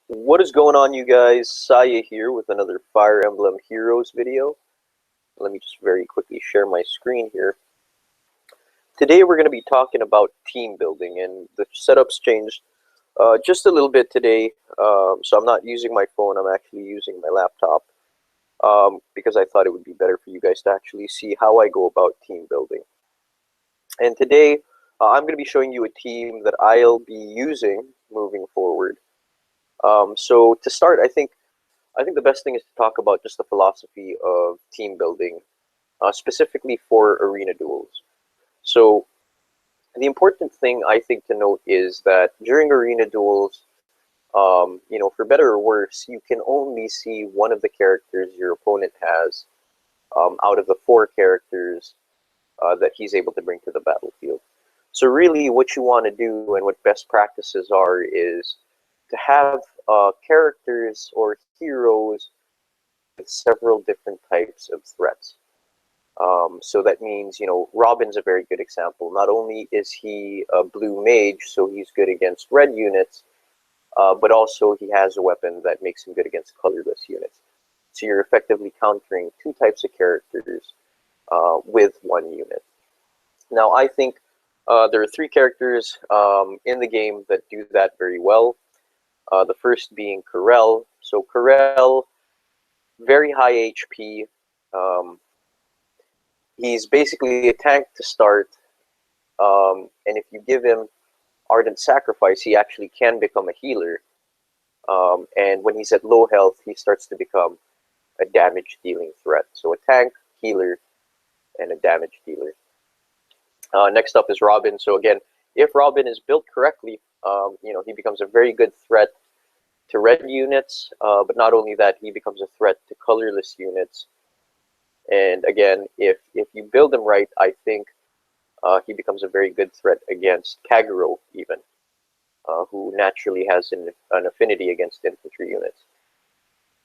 What is going on, you guys? Saya here with another Fire Emblem Heroes video. Let me just very quickly share my screen here. Today we're going to be talking about team building, and the setup's changed just a little bit today. So I'm not using my phone, I'm actually using my laptop because I thought it would be better for you guys to actually see how I go about team building. And today I'm going to be showing you a team that I'll be using moving forward. So to start, I think the best thing is to talk about just the philosophy of team building, specifically for arena duels. So the important thing I think to note is that during arena duels, for better or worse, you can only see one of the characters your opponent has out of the four characters that he's able to bring to the battlefield. So really what you want to do and what best practices are is to have characters or heroes with several different types of threats. So that means, Robin's a very good example. Not only is he a blue mage, so he's good against red units, but also he has a weapon that makes him good against colorless units. So you're effectively countering two types of characters with one unit. Now, I think there are three characters in the game that do that very well. The first being Corel. So Corel, very high HP. He's basically a tank to start, and if you give him Ardent Sacrifice, he actually can become a healer. And when he's at low health, he starts to become a damage-dealing threat. So a tank, healer, and a damage dealer. Next up is Robin. So again, if Robin is built correctly, he becomes a very good threat to red units, but not only that, he becomes a threat to colorless units. And again, if you build him right, I think he becomes a very good threat against Kagero even, who naturally has an affinity against infantry units.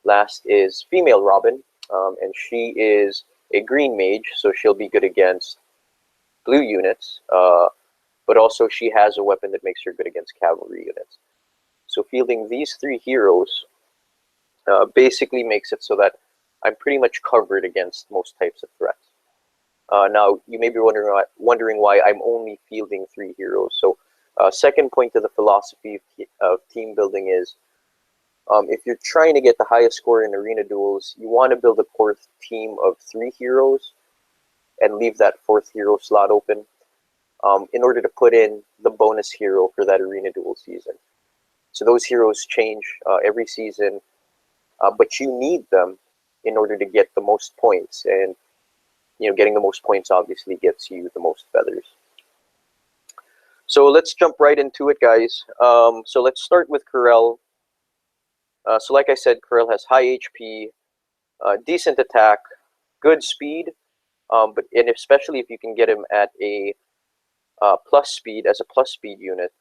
Last is female Robin, and she is a green mage, so she'll be good against blue units, but also she has a weapon that makes her good against cavalry units. So fielding these three heroes basically makes it so that I'm pretty much covered against most types of threats. Now, you may be wondering why I'm only fielding three heroes. So second point to the philosophy of team building is if you're trying to get the highest score in arena duels, you want to build a core team of three heroes and leave that fourth hero slot open in order to put in the bonus hero for that arena duel season. So those heroes change every season, but you need them in order to get the most points. And, getting the most points obviously gets you the most feathers. So let's jump right into it, guys. So let's start with Corel. So like I said, Corel has high HP, decent attack, good speed, and especially if you can get him at a plus speed as a plus speed unit.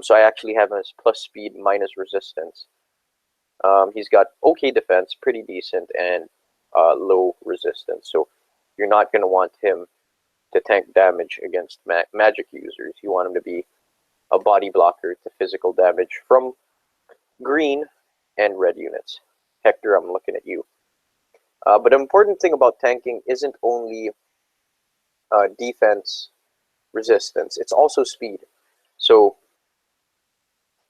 So I actually have him as plus speed minus resistance. He's got okay defense, pretty decent, and low resistance. So you're not going to want him to tank damage against magic users. You want him to be a body blocker to physical damage from green and red units. Hector, I'm looking at you. But an important thing about tanking isn't only defense resistance, it's also speed. So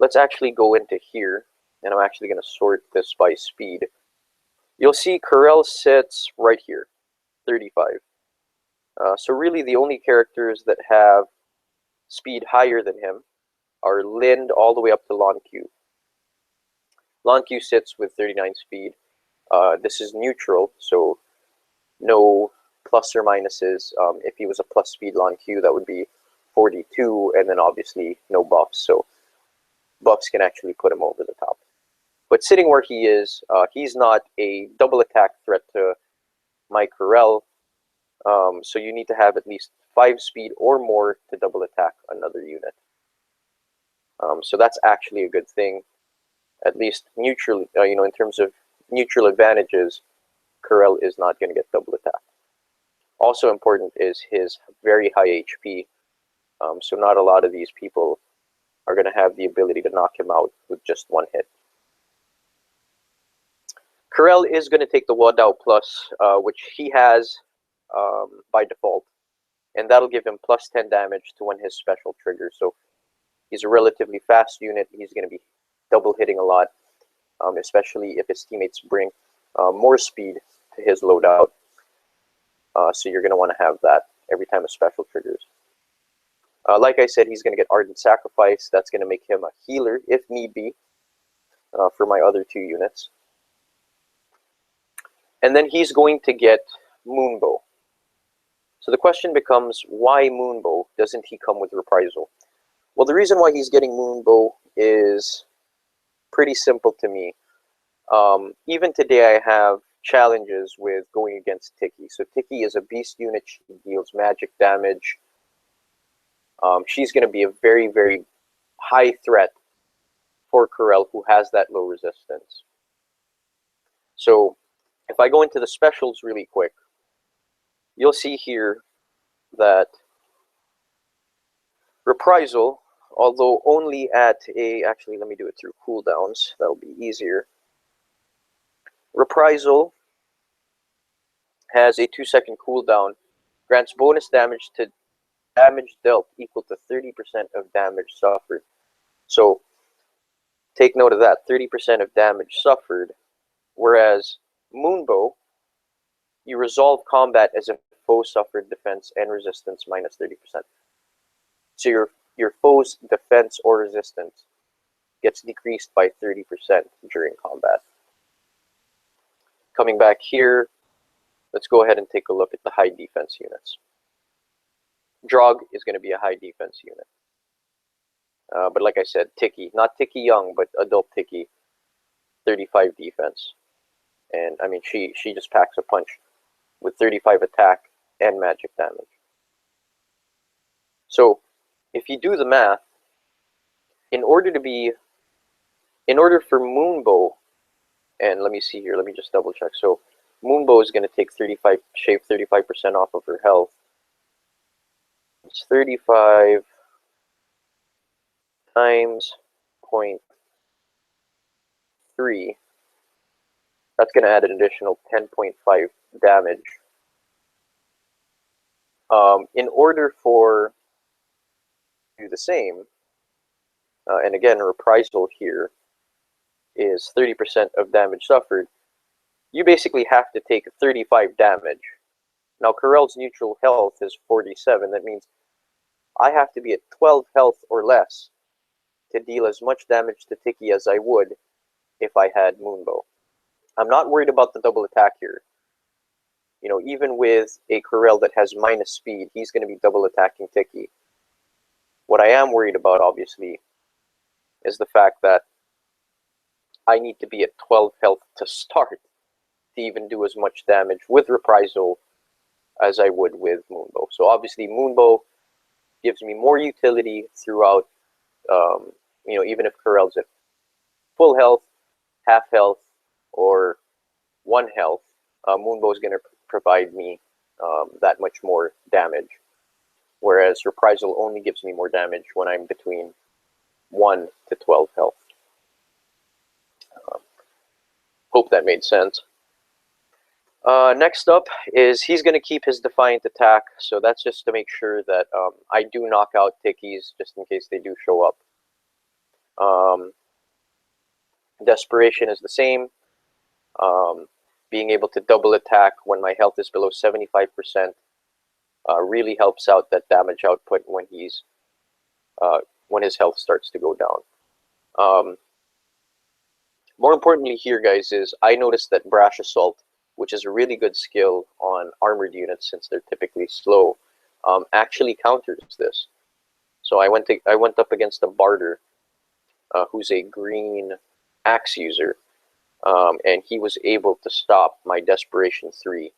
let's actually go into here, and I'm actually going to sort this by speed. You'll see Corel sits right here, 35. So really the only characters that have speed higher than him are Lind all the way up to Lon Q. Lon Q sits with 39 speed. This is neutral, so no plus or minuses. If he was a plus speed Lon Q, that would be 42, and then obviously no buffs, so buffs can actually put him over the top. But sitting where he is, he's not a double attack threat to my Corel, so you need to have at least 5 speed or more to double attack another unit. So that's actually a good thing. At least neutral, in terms of neutral advantages, Corel is not going to get double attack. Also important is his very high HP, so not a lot of these people are going to have the ability to knock him out with just one hit. Corel is going to take the Wadao Plus, which he has by default, and that'll give him plus 10 damage to when his special triggers. So he's a relatively fast unit. He's going to be double hitting a lot, especially if his teammates bring more speed to his loadout. So you're going to want to have that every time a special triggers. Like I said, he's going to get Ardent Sacrifice. That's going to make him a healer, if need be, for my other two units. And then he's going to get Moonbow. So the question becomes, why Moonbow? Doesn't he come with Reprisal? Well, the reason why he's getting Moonbow is pretty simple to me. Even today I have challenges with going against Tiki. So Tiki is a beast unit. She deals magic damage. She's going to be a very, very high threat for Corel, who has that low resistance. So if I go into the specials really quick, you'll see here that Reprisal, although only at a, actually let me do it through cooldowns, that'll be easier. Reprisal has a 2-second cooldown, grants bonus damage to damage dealt equal to 30% of damage suffered. So take note of that, 30% of damage suffered, whereas Moonbow, you resolve combat as if foe suffered defense and resistance minus 30%. So your foe's defense or resistance gets decreased by 30% during combat. Coming back here, let's go ahead and take a look at the high defense units. Drog is going to be a high defense unit. But like I said, Tiki, not Tiki Young, but adult Tiki, 35 defense. And I mean, she just packs a punch with 35 attack and magic damage. So if you do the math, in order for Moonbow, and let me see here, let me just double check. So Moonbow is going to take shave 35% off of her health. It's 35 times 0.3. That's going to add an additional 10.5 damage. In order for do the same, and again, Reprisal here is 30% of damage suffered, you basically have to take 35 damage. Now, Corel's neutral health is 47. That means I have to be at 12 health or less to deal as much damage to Tiki as I would if I had Moonbow. I'm not worried about the double attack here. You know, even with a Corel that has minus speed, he's going to be double attacking Tiki. What I am worried about, obviously, is the fact that I need to be at 12 health to start to even do as much damage with Reprisal as I would with Moonbow. So obviously Moonbow gives me more utility throughout, you know, even if Corel's at full health, half health, or 1 health, Moonbow is going to provide me that much more damage. Whereas Reprisal only gives me more damage when I'm between 1 to 12 health. Hope that made sense. Next up is he's going to keep his Defiant attack, so that's just to make sure that I do knock out Tikis just in case they do show up. Desperation is the same. Being able to double attack when my health is below 75% really helps out that damage output when he's when his health starts to go down. More importantly here, guys, is I noticed that Brash Assault, which is a really good skill on armored units since they're typically slow, actually counters this. So I went up against a Barter who's a green axe user, and he was able to stop my Desperation 3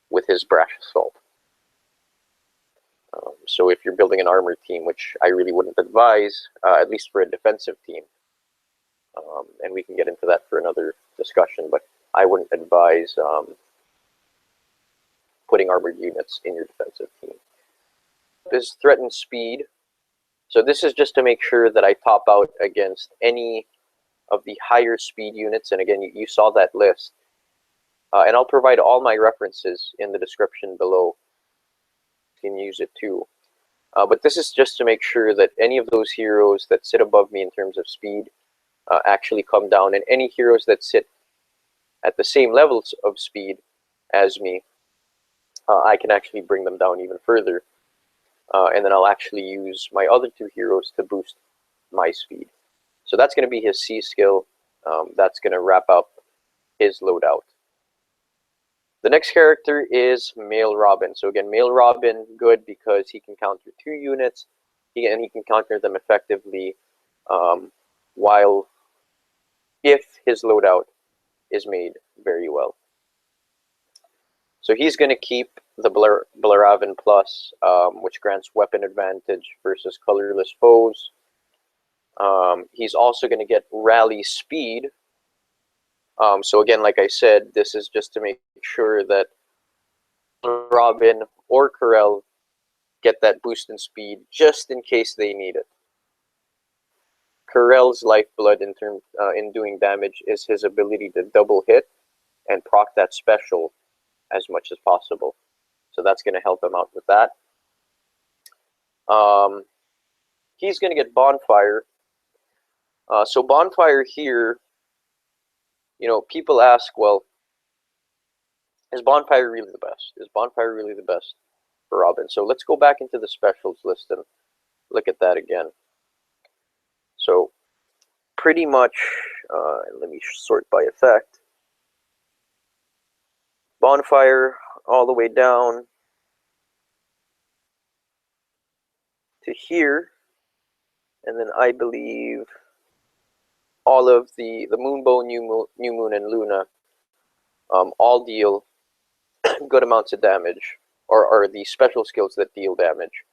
with his Brash Assault. So if you're building an armored team, which I really wouldn't advise, at least for a defensive team, and we can get into that for another discussion, but I wouldn't advise putting armored units in your defensive team. This threatened speed. So this is just to make sure that I top out against any of the higher speed units. And again, you saw that list. And I'll provide all my references in the description below. You can use it too. But this is just to make sure that any of those heroes that sit above me in terms of speed actually come down, and any heroes that sit at the same levels of speed as me, I can actually bring them down even further. And then I'll actually use my other two heroes to boost my speed. So that's going to be his C skill. That's going to wrap up his loadout. The next character is Male Robin. So again, Male Robin, good because he can counter 2 units, and he can counter them effectively while if his loadout is made very well. So he's going to keep the Blaravan Plus, which grants weapon advantage versus colorless foes. He's also going to get Raly Speed. So again, like I said, this is just to make sure that Robin or Corel get that boost in speed just in case they need it. Corel's lifeblood in doing damage is his ability to double hit and proc that special as much as possible. So that's going to help him out with that. He's going to get Bonfire. So Bonfire here, you know, people ask, well, is Bonfire really the best? Is Bonfire really the best for Robin? So let's go back into the specials list and look at that again. So pretty much, let me sort by effect. Bonfire all the way down to here, and then I believe all of the Moonbow, New Moon, and Luna all deal good amounts of damage, or the special skills that deal damage.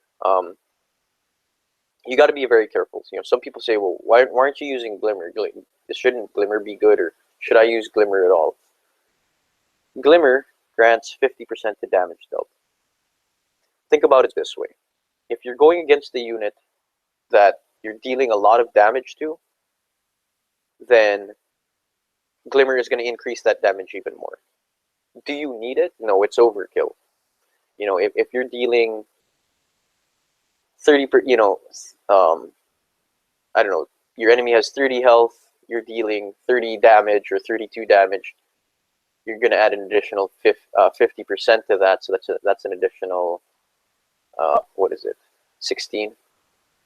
You got to be very careful. You know, some people say, well, why aren't you using Glimmer? Shouldn't Glimmer be good, or should I use Glimmer at all? Glimmer grants 50% to damage dealt. Think about it this way. If you're going against a unit that you're dealing a lot of damage to, then Glimmer is going to increase that damage even more. Do you need it? No, it's overkill. You know, if you're dealing 30 per, you know, I don't know, your enemy has 30 health, you're dealing 30 damage or 32 damage, you're going to add an additional 50% to that, so that's an additional, what is it, 16?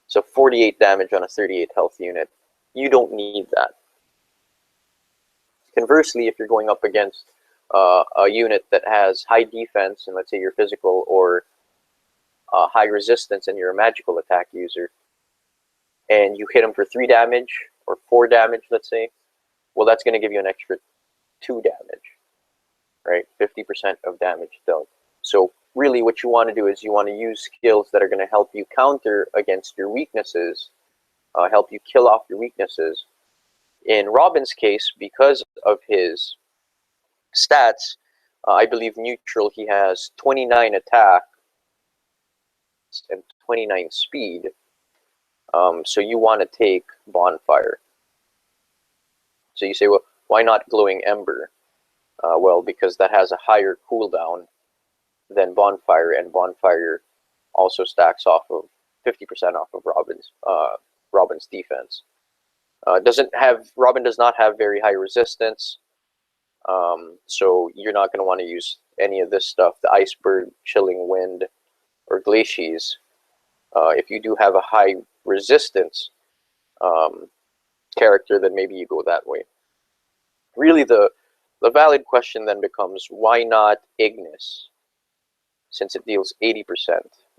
So 48 damage on a 38 health unit. You don't need that. Conversely, if you're going up against a unit that has high defense, and let's say you're physical, or high resistance and you're a magical attack user, and you hit them for 3 damage or 4 damage, let's say, well, that's going to give you an extra 2 damage, right? 50% of damage dealt. So really what you want to do is you want to use skills that are going to help you counter against your weaknesses, help you kill off your weaknesses. In Robin's case, because of his stats, I believe neutral, he has 29 attack and 29 speed. So you want to take Bonfire. So you say, well, why not Glowing Ember? Well, because that has a higher cooldown than Bonfire, and Bonfire also stacks off of 50% off of Robin's defense. Robin does not have very high resistance, so you're not going to want to use any of this stuff, the Iceberg, Chilling Wind, or Glacies. If you do have a high resistance character, then maybe you go that way. Really, the valid question then becomes, why not Ignis, since it deals 80%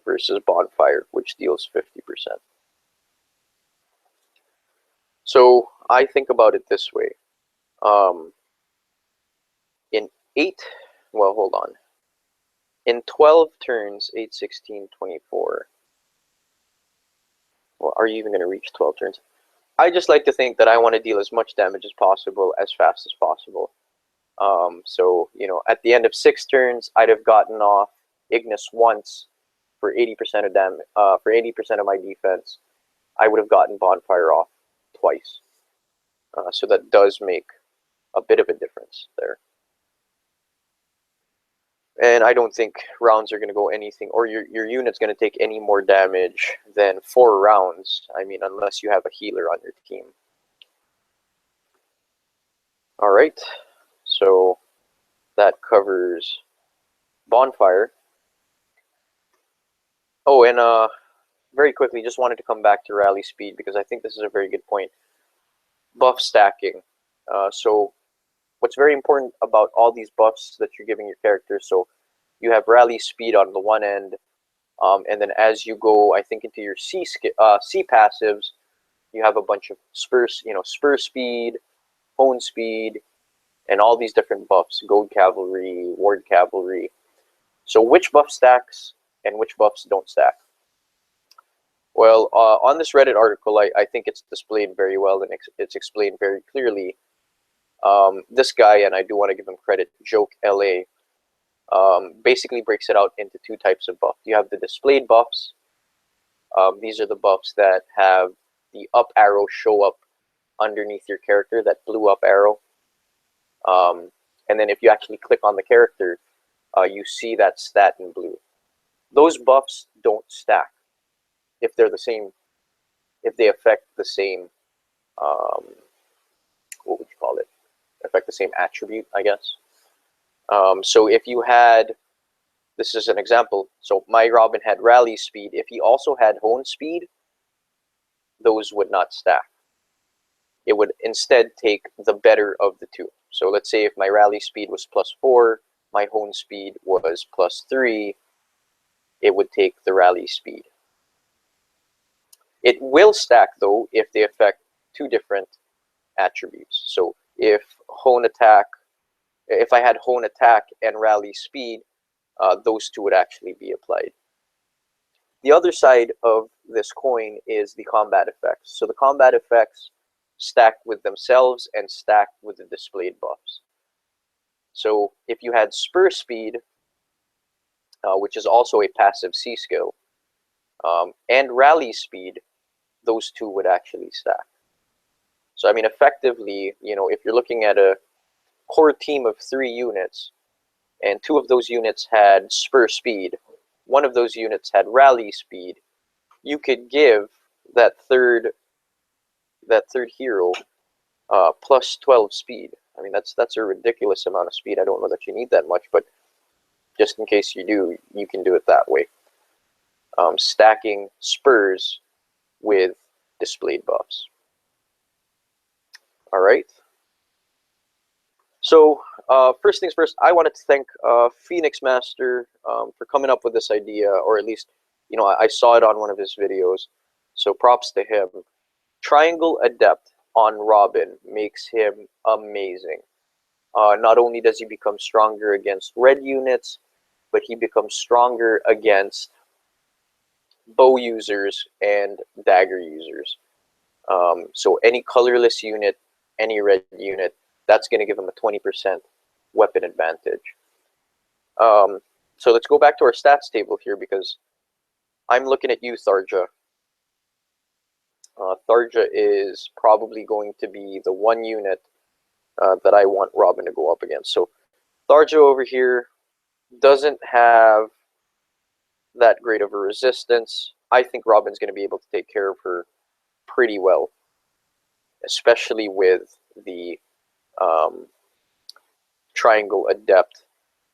versus Bonfire, which deals 50%? So I think about it this way. In 12 turns, 8, 16, 24. Well, are you even going to reach 12 turns? I just like to think that I want to deal as much damage as possible, as fast as possible. So, you know, at the end of 6 turns, I'd have gotten off Ignis once for 80% of damage, for 80% of my defense. I would have gotten Bonfire off twice. So that does make a bit of a difference there. And I don't think rounds are going to go anything, or your unit's going to take any more damage than 4 rounds. I mean, unless you have a healer on your team. Alright, so that covers Bonfire. Oh, and very quickly, just wanted to come back to Raly Speed because I think this is a very good point. Buff stacking. So what's very important about all these buffs that you're giving your characters, so you have Raly Speed on the one end, and then as you go, I think, into your C passives, you have a bunch of spur speed, hone speed, and all these different buffs, gold cavalry, ward cavalry. So which buff stacks and which buffs don't stack? Well, on this Reddit article, I think it's displayed very well, and it's explained very clearly. This guy, and I do want to give him credit, Joke LA, basically breaks it out into 2 types of buff. You have the displayed buffs. These are the buffs that have the up arrow show up underneath your character, that blue up arrow. And then if you actually click on the character, you see that stat in blue. Those buffs don't stack if they're the same, if they affect the same, what would you call it? Affect the same attribute, I guess. So if you had, this is an example, so my Robin had Raly Speed. If he also had Hone Speed, those would not stack. It would instead take the better of the 2. So let's say if my Raly Speed was +4, my Hone Speed was +3, it would take the Raly Speed. It will stack, though, if they affect 2 different attributes. So if Hone Attack, if I had Hone Attack and Raly Speed, those 2 would actually be applied. The other side of this coin is the combat effects. So the combat effects stack with themselves and stack with the displayed buffs. So if you had Spur Speed, which is also a passive C skill, and Raly Speed, those 2 would actually stack. So I mean, effectively, if you're looking at a core team of 3 units, and 2 of those units had Spur Speed, 1 of those units had Raly Speed, you could give that third hero +12 speed. I mean, that's a ridiculous amount of speed. I don't know that you need that much, but just in case you do, you can do it that way. Stacking spurs with displayed buffs. All right. So first things first, I wanted to thank Phoenix Master for coming up with this idea, or at least, I saw it on one of his videos. So props to him. Triangle Adept on Robin makes him amazing. Not only does he become stronger against red units, but he becomes stronger against bow users and dagger users. So any colorless unit, any red unit, that's going to give him a 20% weapon advantage. So let's go back to our stats table here, because I'm looking at you, Tharja. Tharja is probably going to be the one unit that I want Robin to go up against. So Tharja over here doesn't have that great of a resistance. I think Robin's going to be able to take care of her pretty well, especially with the Triangle Adept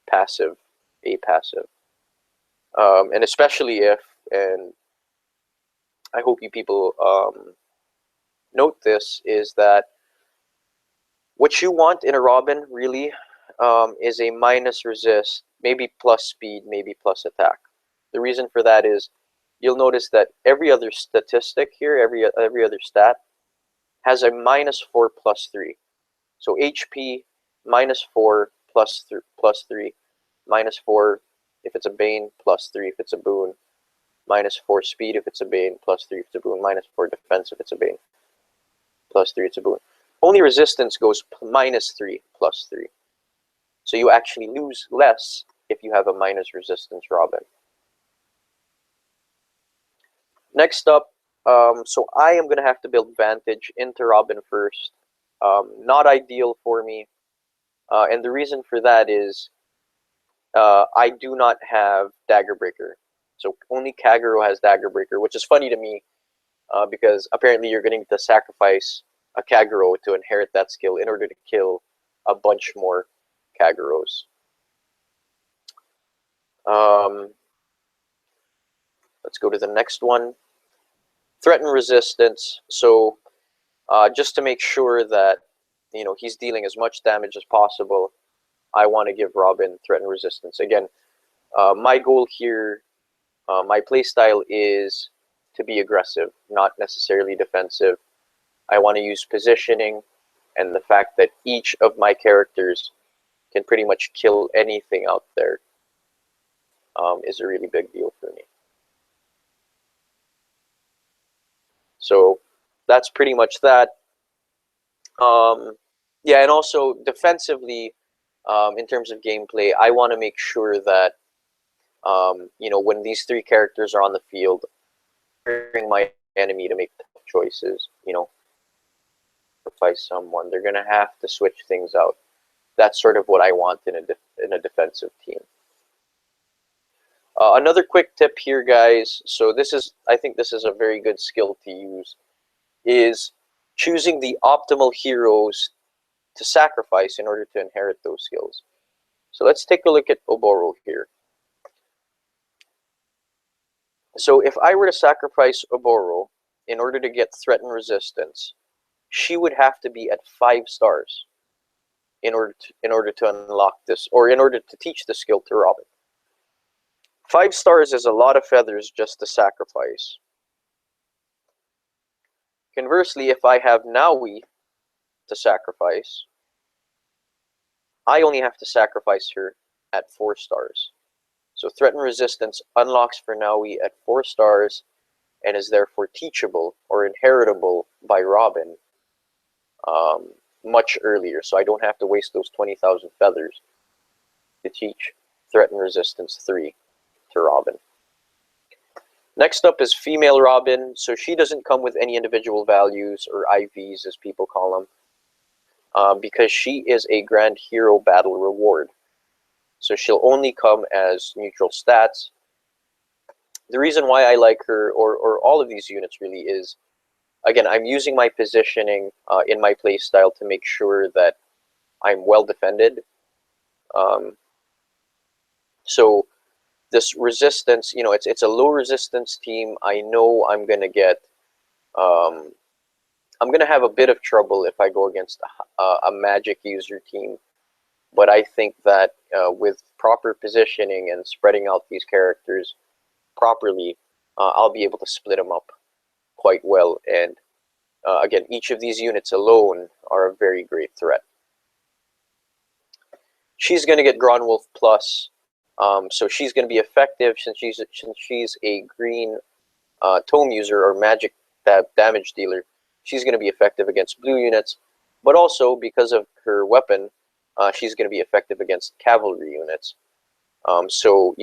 passive, a passive. And especially if, and I hope you people note this, is that what you want in a Robin really is a minus resist, maybe plus speed, maybe plus attack. The reason for that is you'll notice that every other statistic here, every other stat, has a -4 +3. So HP -4 +3, -4 if it's a Bane, +3 if it's a Boon, -4 speed if it's a Bane, +3 if it's a Boon, -4 defense if it's a Bane, +3 it's a Boon. Only resistance goes -3 +3. So you actually lose less if you have a minus resistance Robin. Next up, so I am going to have to build Vantage into Robin first. Not ideal for me. And the reason for that is I do not have Daggerbreaker. So only Kagero has Daggerbreaker, which is funny to me because apparently you're going to sacrifice a Kagero to inherit that skill in order to kill a bunch more Kageros. Let's go to the next one. Threat and resistance. So just to make sure that he's dealing as much damage as possible, I want to give Robin threat and resistance. Again, my goal here, my playstyle is to be aggressive, not necessarily defensive. I want to use positioning, and the fact that each of my characters can pretty much kill anything out there is a really big deal for me. So that's pretty much that. Yeah, and also defensively, in terms of gameplay, I want to make sure that when these three characters are on the field, preparing my enemy to make tough choices, sacrifice someone, they're going to have to switch things out. That's sort of what I want in a defensive team. Another quick tip here, guys. So I think this is a very good skill to use, is choosing the optimal heroes to sacrifice in order to inherit those skills. So let's take a look at Oboro here. So if I were to sacrifice Oboro in order to get threat and resistance, she would have to be at 5 stars in order to unlock this, or in order to teach the skill to Robin. 5 stars is a lot of feathers just to sacrifice. Conversely, if I have Naui to sacrifice, I only have to sacrifice her at 4 stars. So threat and resistance unlocks for Naui at 4 stars and is therefore teachable or inheritable by Robin much earlier. So I don't have to waste those 20,000 feathers to teach threat and resistance 3 to Robin. Next up is female Robin. So she doesn't come with any individual values, or IVs as people call them, because she is a Grand Hero Battle reward. So she'll only come as neutral stats. The reason why I like her, or all of these units really, is, again, I'm using my positioning in my playstyle to make sure that I'm well defended. So this resistance, it's a low resistance team. I know I'm gonna get, I'm gonna have a bit of trouble if I go against a magic user team. But I think that with proper positioning and spreading out these characters properly, I'll be able to split them up quite well. And again, each of these units alone are a very great threat. She's going to get Gronwolf Plus, so she's going to be effective since she's a green tome user or magic damage dealer. She's going to be effective against blue units, but also because of her weapon, she's going to be effective against cavalry units. So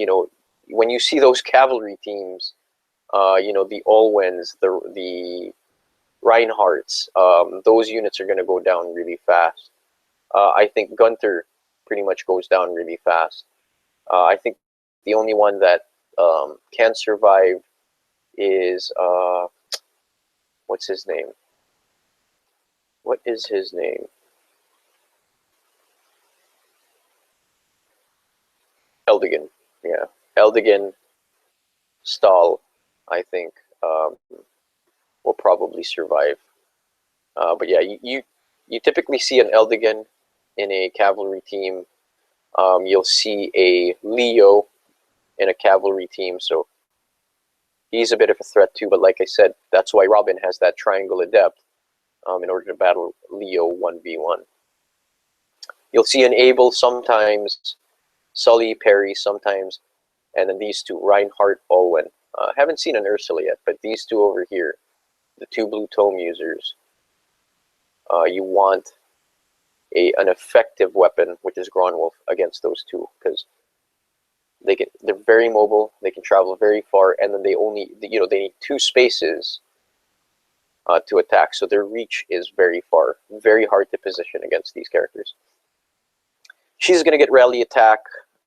when you see those cavalry teams, the Olwens, the Reinhardts, those units are going to go down really fast. I think Gunther pretty much goes down really fast. I think the only one that can survive is what's his name? What is his name? Eldigan. Yeah, Eldigan, Stahl, I think, will probably survive. But yeah, you typically see an Eldigan in a cavalry team. You'll see a Leo in a cavalry team, so he's a bit of a threat too. But like I said, that's why Robin has that triangle adept in order to battle Leo 1v1. You'll see an Abel sometimes, Sully, Perry sometimes, and then these two, Reinhardt, Olwen. Haven't seen an Ursula yet, but these two over here, the two blue tome users, you want an effective weapon, which is Gronwolf, against those two, because they're very mobile, they can travel very far, and then they need 2 spaces to attack, so their reach is very far, very hard to position against these characters. She's going to get Raly attack.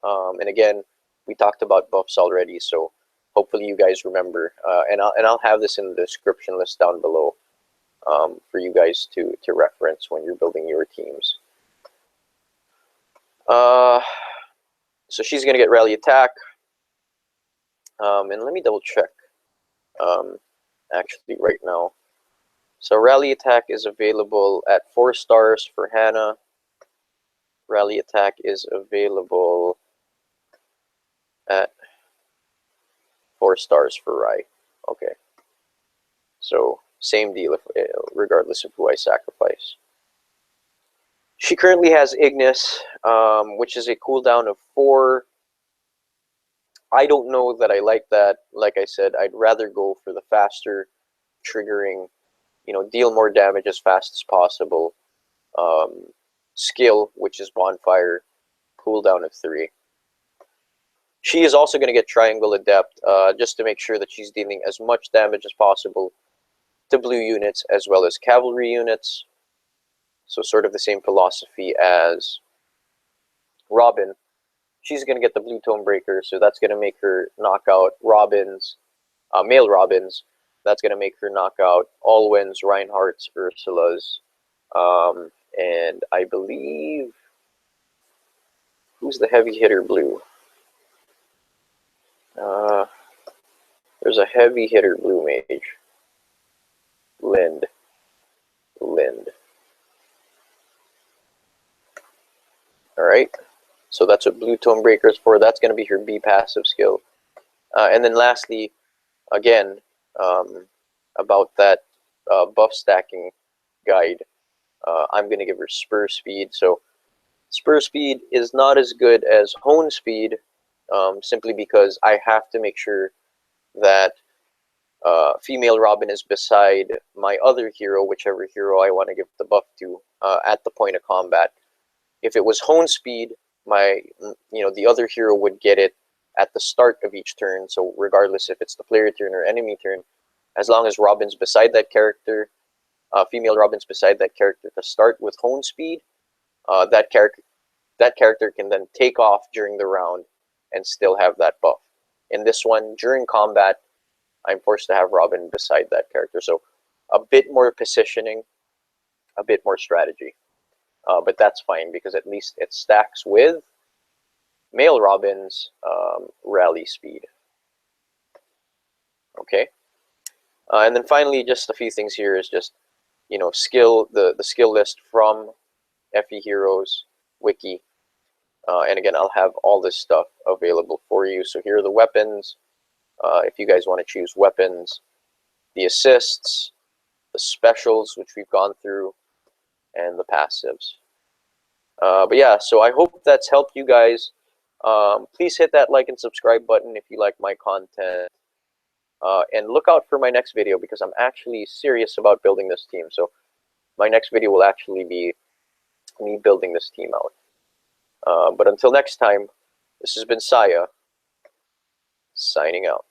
And again, we talked about buffs already, so hopefully you guys remember. And I'll have this in the description list down below for you guys to reference when you're building your teams. So she's going to get Raly Attack. And let me double check actually right now. So Raly Attack is available at 4 stars for Hannah. Raly Attack is available at 4 stars for Rai. Okay. So same deal regardless of who I sacrifice. She currently has Ignis, which is a cooldown of 4. I don't know that I like that. Like I said, I'd rather go for the faster triggering, deal more damage as fast as possible. Skill, which is Bonfire, cooldown of 3. She is also going to get Triangle Adept, just to make sure that she's dealing as much damage as possible to blue units as well as cavalry units. So sort of the same philosophy as Robin. She's going to get the Blue Tome Breaker, so that's going to make her knock out Robins, male Robins. That's going to make her knock out Alwyn's, Reinhardt's, Ursula's, and I believe, who's the heavy hitter blue? There's a heavy hitter blue mage. Lind. Alright, so that's what Blue Tome Breaker is for. That's going to be her B passive skill. And then lastly, again, about that buff stacking guide, I'm going to give her Spur Speed. So Spur Speed is not as good as Hone Speed, simply because I have to make sure that female Robin is beside my other hero, whichever hero I want to give the buff to, at the point of combat. If it was Hone Speed, the other hero would get it at the start of each turn. So regardless if it's the player turn or enemy turn, as long as Robin's beside that character, female Robin's beside that character to start with Hone Speed, that character can then take off during the round and still have that buff. In this one, during combat, I'm forced to have Robin beside that character. So a bit more positioning, a bit more strategy. But that's fine because at least it stacks with male Robin's Raly Speed. Okay. And then finally, just a few things here is just, skill, the skill list from FE Heroes Wiki. And again, I'll have all this stuff available for you. So here are the weapons. If you guys want to choose weapons, the assists, the specials, which we've gone through, and the passives. But yeah, so I hope that's helped you guys. Please hit that like and subscribe button if you like my content. And look out for my next video because I'm actually serious about building this team. So my next video will actually be me building this team out. But until next time, this has been Saya, signing out.